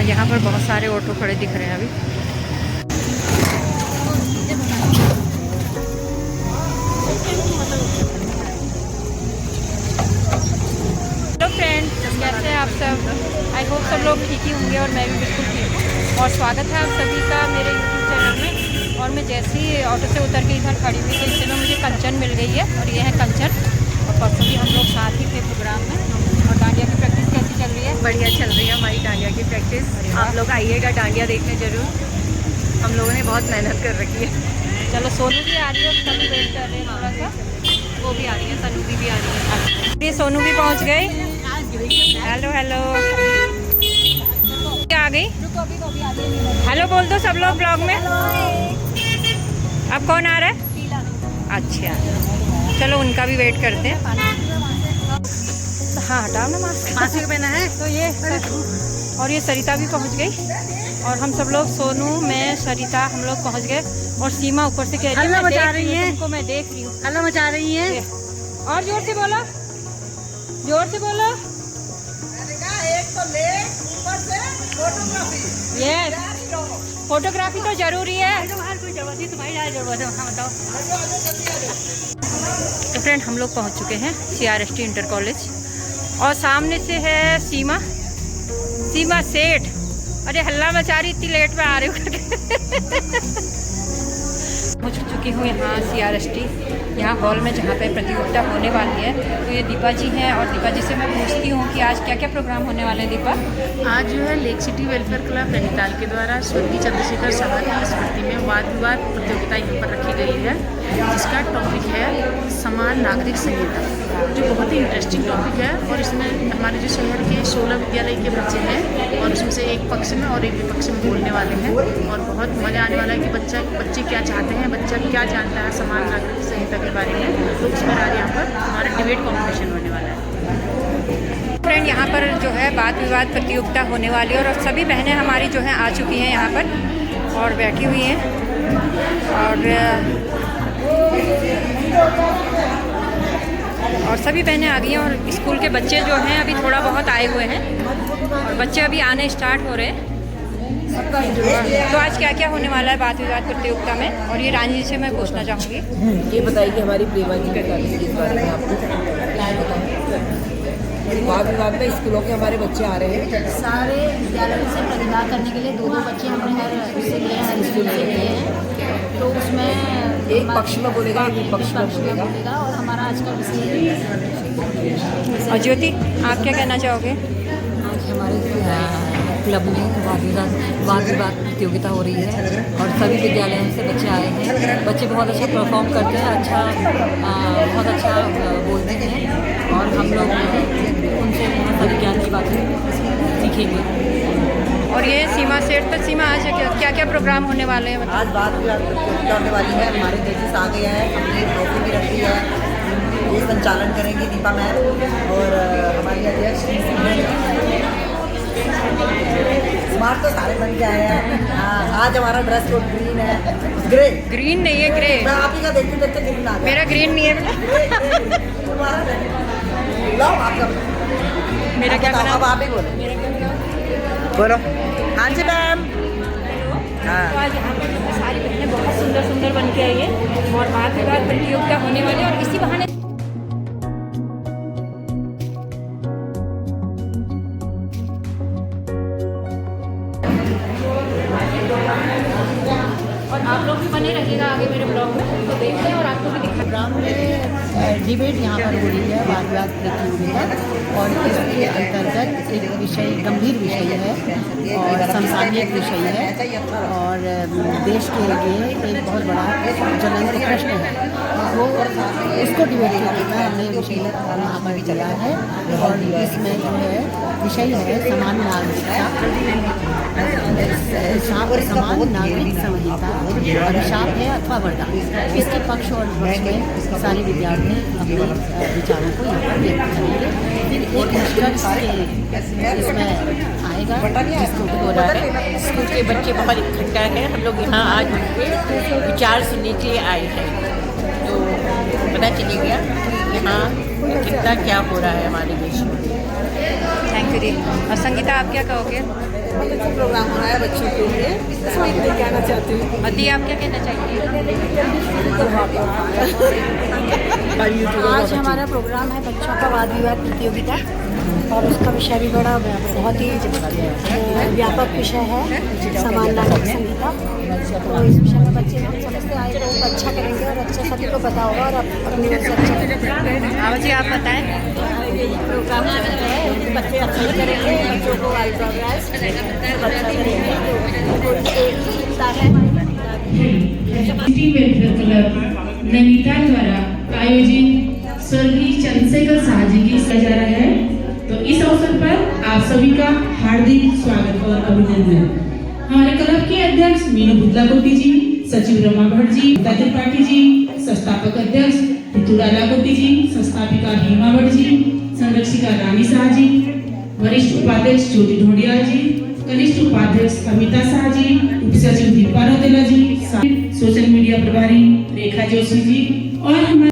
यहाँ पर बहुत सारे ऑटो खड़े दिख रहे हैं अभी। हेलो फ्रेंड्स, कैसे हैं आप सब? आई होप सब लोग ठीक ही होंगे और मैं भी बिल्कुल ठीक हूँ। और स्वागत है आप सभी का मेरे यूट्यूब चैनल में। और मैं जैसे ही ऑटो से उतर के इधर खड़ी हुई थी, इसमें मुझे कंचन मिल गई है और ये है कंचन। और परसों भी हम लोग साथ ही थे प्रोग्राम में। और डांडिया की प्रैक्टिस कैसी चल रही है? बढ़िया चल रही है हमारी डांडिया की प्रैक्टिस। आप लोग आइएगा डांडिया देखने ज़रूर। हम लोगों ने बहुत मेहनत कर रखी है। चलो, सोनू भी आ रही है, उसका भी वेट कर रहे हैं थोड़ा सा। वो भी आ रही है, सनू भी आ रही है। ये सोनू भी पहुंच गए। हेलो हेलो, आ गई। हेलो बोल दो सब लोग ब्लॉग में। अब कौन आ रहा है? अच्छा, चलो उनका भी वेट करते हैं। हाँ, हटाओ ना मास्क। मास्क पहना है तो ये और ये सरिता भी पहुंच गई। और हम सब लोग, सोनू, मैं, सरिता, हम लोग पहुंच गए। और सीमा ऊपर से कह रही है हल्ला मचा रही है, तुमको मैं देख रही हूँ। हल्ला मचा रही है। और जोर से बोलो, जोर से बोलो। एक तो ले ऊपर से फोटोग्राफी। यस, फोटोग्राफी तो जरूरी है। तो फ्रेंड, हम लोग पहुंच चुके हैं CRST इंटर कॉलेज। और सामने से है सीमा सेठ। अरे हल्ला मचा रही, इतनी लेट में आ रही हूँ करके। पहुँच चुकी हूँ यहाँ CRST, यहाँ हॉल में जहाँ पे प्रतियोगिता होने वाली है। तो ये दीपा जी हैं और दीपा जी से मैं पूछती हूँ कि आज क्या क्या प्रोग्राम होने वाले हैं। दीपा, आज जो है lake city welfare club Nainital के द्वारा स्वर्गीय चंद्रशेखर साहब की स्मृति में वाद विवाद प्रतियोगिता यहाँ पर रखी गई है, जिसका टॉपिक है समान नागरिक संहिता, जो बहुत ही इंटरेस्टिंग टॉपिक है। और इसमें हमारे जो शहर के 16 विद्यालय के बच्चे हैं और उसमें से एक पक्ष में और एक विपक्ष में बोलने वाले हैं। और बहुत मज़ा आने वाला है कि बच्चे क्या चाहते हैं, बच्चा क्या जानता है समान नागरिक संहिता के बारे में। तो उस पर आज यहाँ पर हमारा डिबेट कॉम्पिटिशन होने वाला है। फ्रेंड, यहाँ पर जो है वाद विवाद प्रतियोगिता होने वाली है। और सभी बहनें हमारी जो हैं आ चुकी हैं यहाँ पर और बैठी हुई हैं। और सभी बहनें आ गई हैं। और स्कूल के बच्चे जो हैं अभी थोड़ा बहुत आए हुए हैं और बच्चे अभी आने स्टार्ट हो रहे हैं। तो आज क्या क्या होने वाला है वाद विवाद प्रतियोगिता में, और ये रानी जी से मैं पूछना चाहूँगी। ये बताइए कि हमारी प्रेमा जी का इस बारे में आपको वाद विवाद में स्कूलों के हमारे बच्चे आ रहे हैं। सारे विद्यालयों से प्रतिभाग करने के लिए दो बच्चे हमने हर उससे लिए हैं, हर स्कूल से लिए हैं। तो उसमें एक पक्ष में बोलेगा, एक विपक्ष में बोलेगा। और हमारा आज का विषय। और ज्योति, आप क्या कहना चाहोगे? आज हमारे क्लब में वाद विवाद प्रतियोगिता हो रही है और सभी विद्यालयों से बच्चे आए हैं। बच्चे बहुत अच्छा परफॉर्म करते हैं, बहुत अच्छा बोलते हैं और हम लोग उनसे बहुत सारी ज्ञान की बातें सीखेंगे। और ये सीमा सेठ, तो सीमा आज क्या क्या प्रोग्राम होने वाले हैं? आज वाद विवाद प्रतियोगिता होने वाली है। हमारे जजेस आ गए हैं, हमने ट्रॉफी भी रखी है। ये संचालन करेंगी दीपा मैम और हमारी अध्यक्ष। स्मार्ट तो सारे बन के आए हैं। आज हमारा ड्रेस कोड ग्रीन है। ग्रीन नहीं है, ग्रे। मैं आप ही का देखते देखते ग्रीन आ गया। मेरा ग्रीन नहीं है। तुम्हारा लाओ आपका। मेरा क्या बना? अब आप ही बोलो। मेरा क्या बना? बोलो। हाँ जी मैम। तो आज यहाँ पर सारी बहनें बहुत सुंदर सुंदर बन के आई है और वाद विवाद प्रतियोगिता होने वाली है। और इसी बहाने और आप लोग भी बने रहिएगा आगे मेरे ब्लॉग में, तो देखते हैं और आपको भी दिखा। प्रोग्राम में डिबेट यहाँ पर हो रही है, वाद विवाद प्रतियोगिता। और इसके अंतर्गत एक विषय, गंभीर विषय है और समसामयिक विषय है और देश के लिए एक बहुत बड़ा ज्वलंत प्रश्न है। वो उसको डिबेट करना हमने विषय यहाँ पर चला है। और इसमें जो है विषय है समान नागरिकता, समान नागरिक संहिता अभिशाप है अथवा वरदान। इसके पक्ष और विपक्ष में सारे विद्यार्थी अपने विचारों को यहाँ पर व्यक्त करेंगे। फिर एक निष्कर्ष इसमें आएगा जिसको बोला है। स्कूल के बच्चे बहुत इकट्ठा हैं। हम लोग यहाँ आज उनके विचार सुनने के लिए आए हैं, तो पता चलेगा यहाँ कितना क्या हो रहा है हमारे देश में। थैंक करी। और संगीता, आप क्या कहोगे? बहुत अच्छा प्रोग्राम हो रहा है बच्चों के लिए, इसमें इतना कहना चाहती हूँ। अति, आप क्या कहना चाहिए? आज हमारा प्रोग्राम है बच्चों का वाद विवाद प्रतियोगिता और उसका विषय भी बड़ा बहुत ही व्यापक विषय है, समान नागरिक संहिता। तो इस विषय में बच्चे हम समझते आए तो अच्छा करेंगे और अच्छा सभी को पता होगा और अपनी ओर से अच्छा करेंगे। जी, आप बताएं। प्रोग्राम चल रहा है, बच्चे अच्छा ही करेंगे, बच्चों को अच्छा करेंगे तो एक ही चिंता है। सिटी वेलफेयर क्लब नैनीताल द्वारा आयोजित स्वर्गीय चंद्रशेखर साहजी की किया जा रहा है। तो इस अवसर पर आप सभी का हार्दिक स्वागत और अभिनंदन। हमारे क्लब के अध्यक्ष मीनू बुदलाकोटी जी, सचिव रमा भट्ट जी, त्रिपाठी जी, संस्थापक अध्यक्ष ऋतुराला कोटी जी, संस्थापिका हेमा भट्ट जी, संरक्षिका रानी शाह जी, वरिष्ठ उपाध्यक्ष ज्योति ढोडिया जी, कनिष्ठ उपाध्यक्ष अमिता शाह जी, उप सचिव दीपा रौतेला जी, सोशल मीडिया प्रभारी रेखा जोशी जी और हमारे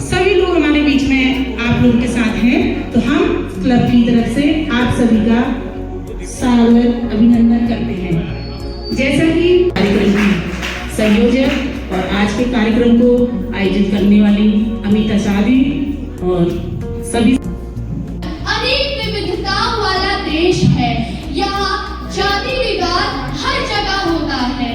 सभी लोग हमारे बीच में आप लोगों के साथ हैं। तो हम क्लब की तरफ से आप सभी का स्वागत अभिनंदन करते हैं। जैसा कि कार्यक्रम की संयोजक और आज के कार्यक्रम को आयोजित करने वाली अमिता शाह जी और सभी। अनेक विविधताओं वाला देश है, यहाँ जाति विवाद हर जगह होता है।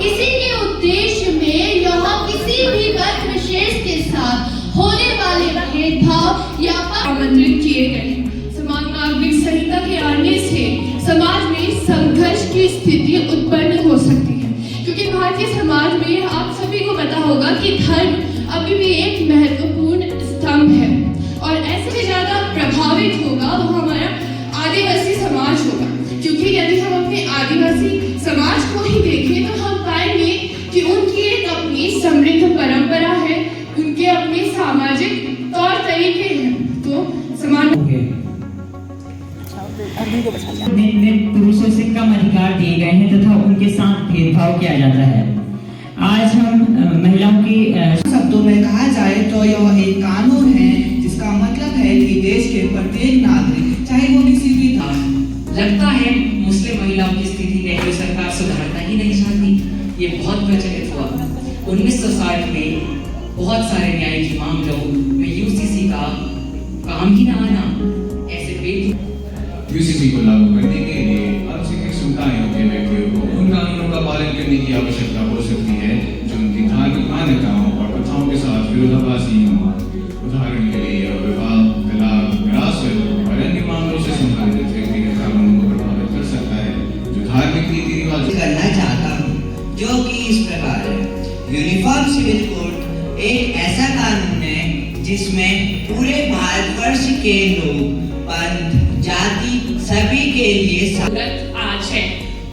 इसी के उद्देश्य में यहाँ किसी भी वर्ग विशेष के साथ होने वाले भेदभाव या आमंत्रित किए गए। समान नागरिक संहिता के आने से समाज में संघर्ष की स्थिति उत्पन्न हो सकती है, क्योंकि भारतीय समाज में आप सभी को पता होगा कि धर्म अभी भी एक महत्वपूर्ण स्तंभ है और ऐसे में ज्यादा प्रभावित होगा वो हमारा आदिवासी समाज होगा। क्योंकि यदि हम अपने आदिवासी समाज को ही देखें तो हम पाएंगे कि उनकी एक अपनी समृद्ध परंपरा है, उनके अपने सामाजिक तौर तरीके हैं। तो समाज पुरुषों से कम अधिकार दिए गए हैं तथा उनके साथ भेदभाव किया जाता है। आज हम महिलाओं की शब्दों में कहा जाए तो यह एक कानून है जिसका मतलब है कि देश के प्रत्येक नागरिक चाहे वो किसी भी लगता है मुस्लिम महिलाओं की स्थिति में कोई सरकार सुधारना ही नहीं चाहती। ये बहुत प्रचलित हुआ। 1960 में बहुत सारे न्यायिक मामलों में यूसीसी का काम ही ना आना, ऐसे यूसीसी को लागू करने के लिए अल्पसंख्यक समुदायों के व्यक्तियों को उन कानूनों का पालन करने की आवश्यकता हो सकती है जो उनकी धार्मिक मान्यताओं और प्रथाओं के साथ विरोधाभासी हों। उदाहरण के लिए विवाह, तलाक, विरासत और अन्य मामलों से संबंधित व्यक्तिगत कानूनों को प्रभावित कर सकता है जो धार्मिक रीति रिवाज करना चाहता हूँ, जो कि इस प्रकार है। यूनिफॉर्म सिविल कोड एक ऐसा कानून है जिसमें पूरे भारतवर्ष के लोग, पंथ, जाति सभी के लिए आज है।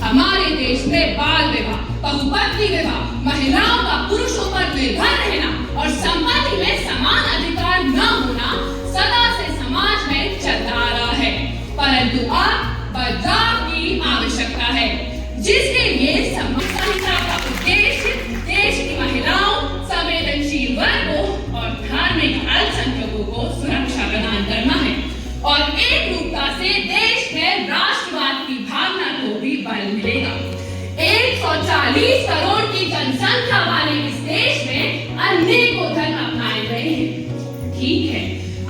हमारे देश में बाल विवाह, बहुपत्नी विवाह, महिलाओं का पुरुषों पर निर्भर रहना और संपत्ति में समान अधिकार न होना सदा से समाज में चलता आ रहा है। परंतु अब बदलाव की आवश्यकता है, जिसके लिए समान संहिता का उद्देश्य देश की महिलाओं, संवेदनशील वर्गों और धार्मिक अल्पसंख्यकों को सुरक्षा प्रदान करना है और एक रूपता से देश में राष्ट्रवाद की भावना को भी बल मिलेगा। 140 करोड़ की जनसंख्या वाले इस देश में अनेकों धर्म अपनाए गए हैं। ठीक है,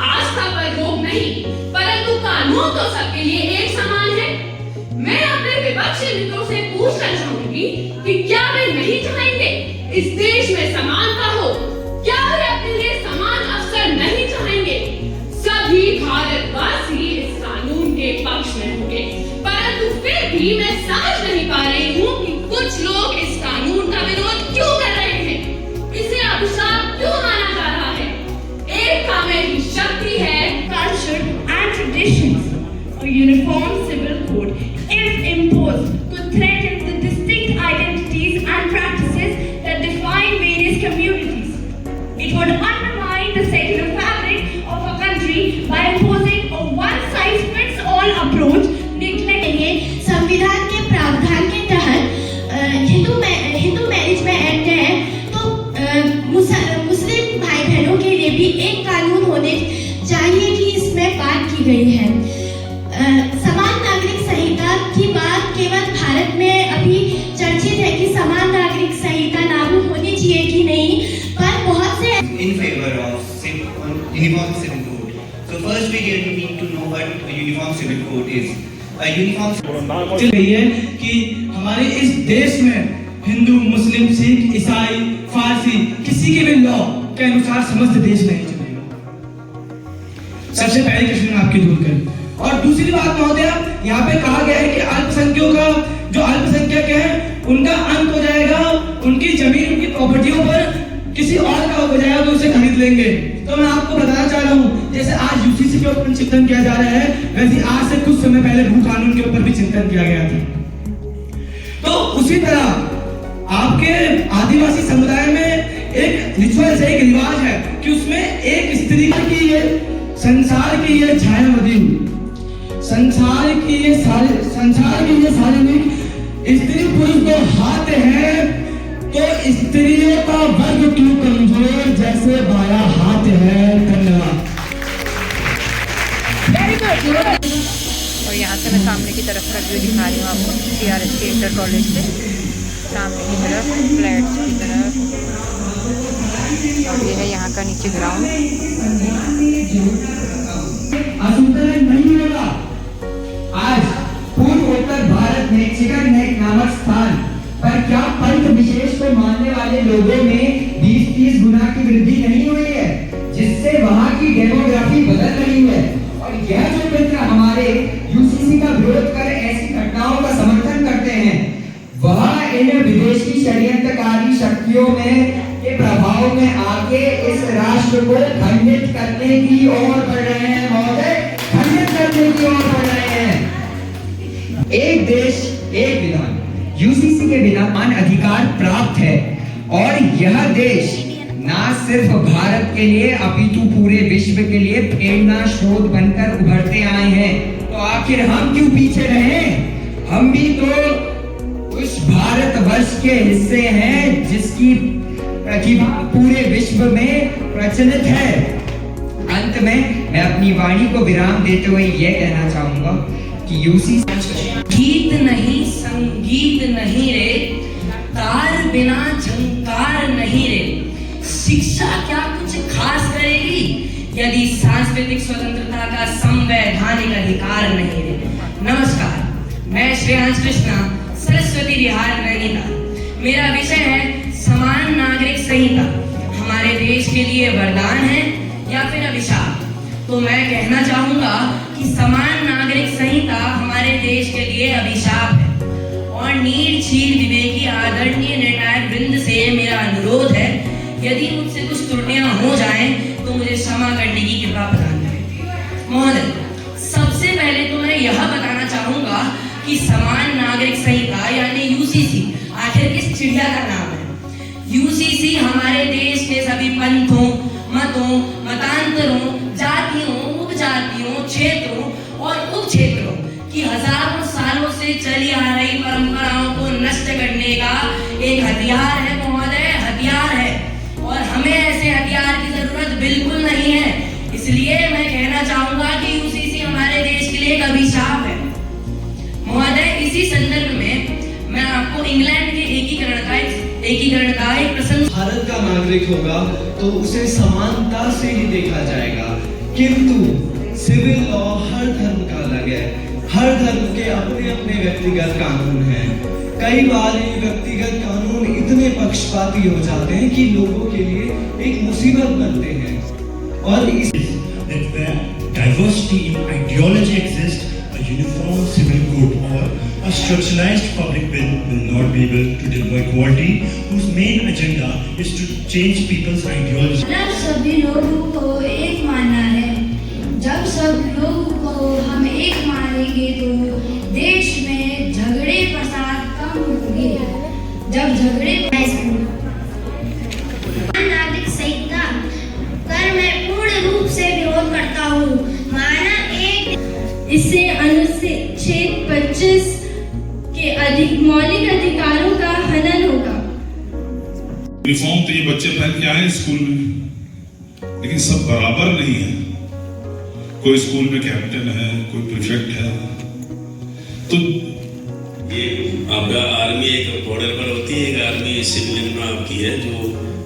आस्था पर रोक नहीं, परंतु कानून तो सबके लिए एक समान है। मैं अपने विपक्षी मित्रों से पूछना चाहूंगी कि क्या वे नहीं चाहेंगे इस देश में समानता हो? क्या वे अपने लिए समान अवसर नहीं चाहेंगे? सभी भारतवासी इस कानून के पक्ष में होंगे, परंतु फिर भी मैं समझ नहीं पा रही हूँ कि कुछ लोग इस कानून का विरोध क्यों कर रहे हैं, इसे अभिशाप क्यों माना जा रहा है। एकता में ही शक्ति है। Culture and traditions, a uniform civil code, if imposed, could threaten the distinct identities and practices that define various communities. really need to know what a uniform civil code is. A uniform चल रही है कि हमारे इस देश में हिंदू, मुस्लिम, सिख, ईसाई, फारसी किसी के भी लॉ के अनुसार समस्त देश नहीं चलेगा। सबसे पहले प्रश्न आपकी दूर करें। और दूसरी बात महोदय, यहाँ पे कहा गया है कि अल्पसंख्यकों का जो अल्पसंख्यक है उनका अंत हो जाएगा, उनकी जमीन, उनकी प्रॉपर्टियों पर किसी और का हो जाएगा तो उसे खरीद लेंगे। तो मैं आपको बताना चाह रहा हूँ, जैसे आज यूसीसी के ऊपर चिंतन किया जा रहा है, वैसे आज से कुछ समय पहले भू कानून के ऊपर भी चिंतन किया गया था। तो उसी तरह आपके आदिवासी समुदाय में एक रिचुअल है, एक रिवाज है कि उसमें एक स्त्री की ये संसार की ये छायावधि, संसार की ये सार्वजनिक स्त्री पुरुष को हाथ है, तो स्त्रियों का वर्ग क्यों कमजोर जैसे बाया हाथ है। धन्यवाद। और यहाँ से मैं सामने की तरफ का व्यू दिखा रही हूँ आपको, CRST इंटर कॉलेज से सामने की तरफ फ्लैट्स की तरफ, और ये है यहाँ का नीचे ग्राउंड। नहीं होगा। आज पूर्वोत्तर भारत में चिकन नेक नामक स्थान पर क्या पंथ विशेष को मानने वाले लोगों में 20-30 गुना की वृद्धि नहीं हुई है, जिससे वहाँ की डेमोग्राफी बदल रही है। और यह जो मित्र हमारे यूसीसी का विरोध कर ऐसी घटनाओं का समर्थन करते हैं, वह इन विदेशी षड्यंत्रकारी शक्तियों में के प्रभाव में आके इस राष्ट्र को खंडित करने की ओर बढ़ रहे हैं महोदय, खंडित करने की ओर बढ़ रहे हैं। एक देश एक विधान यूसीसी के बिना मान अधिकार प्राप्त है, और यह देश ना सिर्फ भारत के लिए अपितु पूरे विश्व के लिए प्रेरणा स्रोत बनकर उभरते आए हैं। तो आखिर हम क्यों पीछे रहे? हम भी तो उस भारतवर्ष के हिस्से हैं जिसकी प्रतिभा पूरे विश्व में प्रचलित है। अंत में मैं अपनी वाणी को विराम देते हुए यह कहना चाहूंगा कि यूसीसी गीत नहीं संगीत नहीं रे, तार बिना झंकार नहीं रे, शिक्षा क्या कुछ खास करेगी यदि सांस्कृतिक स्वतंत्रता का संवैधानिक अधिकार नहीं रे। नमस्कार, मैं श्रेयांश कृष्णा, सरस्वती विहार नैनीताल। मेरा विषय है समान नागरिक संहिता हमारे देश के लिए वरदान है या फिर अभिशाप। तो मैं कहना चाहूंगा कि समान नागरिक संहिता हमारे देश के लिए अभिशाप है। और नीर छीर विवेकी आदरणीय निर्णायक वृंद से मेरा अनुरोध है, यदि मुझसे कुछ त्रुटियां हो जाएं तो मुझे क्षमा करने की कृपा प्रदान करें। महोदय, सबसे पहले तो मैं यह बताना चाहूंगा कि समान नागरिक संहिता यानी यूसीसी आखिर किस चिड़िया का नाम है। यूसीसी हमारे देश के सभी पंथों, मतों, मतांतरों, जातियों, उपजातियों, क्षेत्रों और उप क्षेत्रों की हजारों सालों से चली आ रही परंपराओं को नष्ट करने का एक हथियार है महोदय, हथियार है। और हमें ऐसे हथियार की जरूरत बिल्कुल नहीं है। इसलिए मैं कहना चाहूंगा कि यूसीसी हमारे देश के लिए एक अभिशाप है। महोदय, इसी संदर्भ में मैं आपको इंग्लैंड के एकीकरण का एक प्रसंग। भारत का नागरिक होगा तो उसे समानता से ही देखा जाएगा, किंतु सिविल लॉ हर धर्म का अलग है। हर धर्म के अपने अपने व्यक्तिगत कानून हैं। कई बार ये व्यक्तिगत कानून इतने पक्षपाती हो जाते हैं कि लोगों के लिए एक मुसीबत बनते हैं। और इस diversity in ideology exists, a uniform civil code or a structuralized public will not be able to deliver equality, whose main agenda is to change people's ideology. जब सभी लोगों को एक मानना है, जब सब लोगों को हम एक मानेंगे तो देश में झगड़े फसाद कम होंगे। जब झगड़े नागरिक संहिता कर मैं पूर्ण रूप से विरोध करता हूँ। माना एक इससे अनुच्छेद 25 के मौलिक अधिकारों का हनन होगा। यूनिफॉर्म तो ये बच्चे पहन के आए स्कूल में, लेकिन सब बराबर नहीं है। कोई स्कूल में कैप्टन है, कोई प्रीफेक्ट है। तो ये आपका आर्मी एक बॉर्डर पर होती है, एक आर्मी सिविलियन में आपकी है जो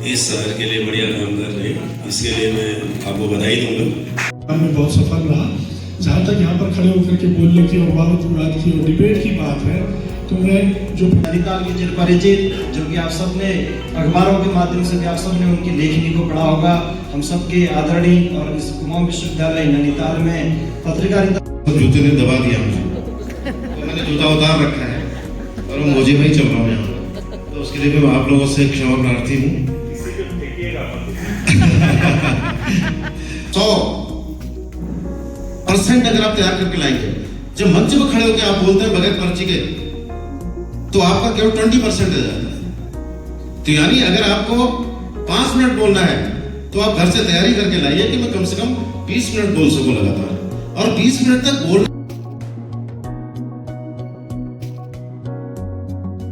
इस शहर के लिए बढ़िया काम कर रहे हैं। इसके लिए मैं आपको बधाई दूंगा। मैं बहुत सफल रहा। जहाँ तक यहाँ पर खड़े होकर के बोलने की और वाद विवाद की और डिबेट की बात है, तो मैं जो नैनीताल के चिर परिचित, जो कि आप सब ने अखबारों के माध्यम से भी आप सब ने उनकी लेखनी को पढ़ा होगा, हम सबके आदरणीय और इस कुमाऊं विश्वविद्यालय नैनीताल में पत्रकारिता। जूते ने दबा दिया मुझे, तो मैंने जूता उतार रखा है और मैं मौजे में ही चल रहा हूँ यहाँ, तो उसके लिए मैं आप लोगों से क्षमा प्रार्थी हूँ। 100% अगर आप तैयार करके लाएंगे, जब मंच पर खड़े होकर आप बोलते हैं बगैर पर्ची के, तो आपका केवल 20% रह जाता है। तो यानी अगर आपको 5 मिनट बोलना है, तो आप घर से तैयारी करके लाइए कि मैं कम से कम 20 मिनट बोल सकूं लगातार, और 20 मिनट तक बोल।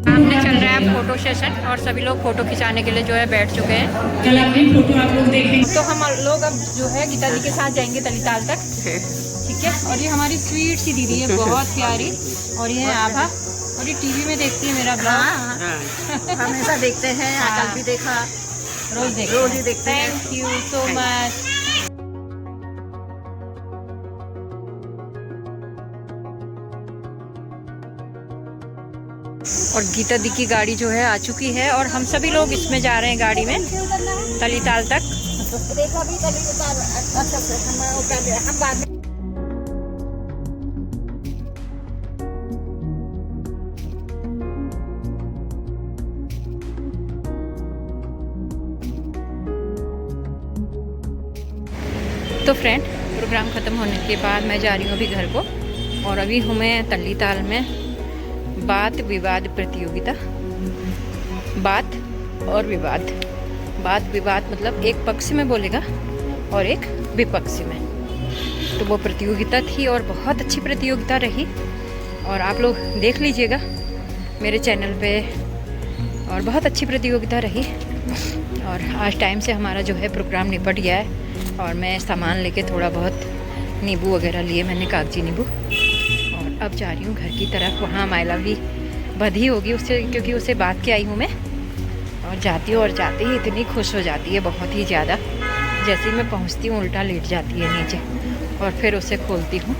सामने चल रहा है फोटो सेशन और सभी लोग फोटो खिंचाने के लिए जो है बैठ चुके हैं। कल अपनी फोटो आप लोग देखेंगे। तो हम लोग अब जो है गीता जी के साथ जाएंगे तलीताल तक, ठीक है। और ये हमारी स्वीट सी दीदी है, बहुत प्यारी, और ये है आभा, और ये टीवी में देखती है मेरा ब्लॉग। हमेशा देखते हैं, कल भी देखा, रोज देखते रोज ही देखते हैं। Thank you so much. और गीता दी की गाड़ी जो है आ चुकी है और हम सभी लोग इसमें जा रहे हैं गाड़ी में तलीताल तक। हम बाद में तो फ्रेंड, प्रोग्राम ख़त्म होने के बाद मैं जा रही हूँ अभी घर को, और अभी हूँ मैं तलीताल में बात विवाद प्रतियोगिता। बात और विवाद, बात विवाद मतलब एक पक्ष में बोलेगा और एक विपक्ष में। तो वो प्रतियोगिता थी और बहुत अच्छी प्रतियोगिता रही, और आप लोग देख लीजिएगा मेरे चैनल पे, और बहुत अच्छी प्रतियोगिता रही। और आज टाइम से हमारा जो है प्रोग्राम निपट गया है, और मैं सामान लेके थोड़ा बहुत नींबू वगैरह लिए मैंने, कागजी नींबू, और अब जा रही हूँ घर की तरफ। वहाँ माइला भी बधी होगी उससे, क्योंकि उसे बात के आई हूँ मैं, और जाती हूँ और जाते ही इतनी खुश हो जाती है, बहुत ही ज़्यादा। जैसे ही मैं पहुँचती हूँ उल्टा लेट जाती है नीचे, और फिर उसे खोलती हूँ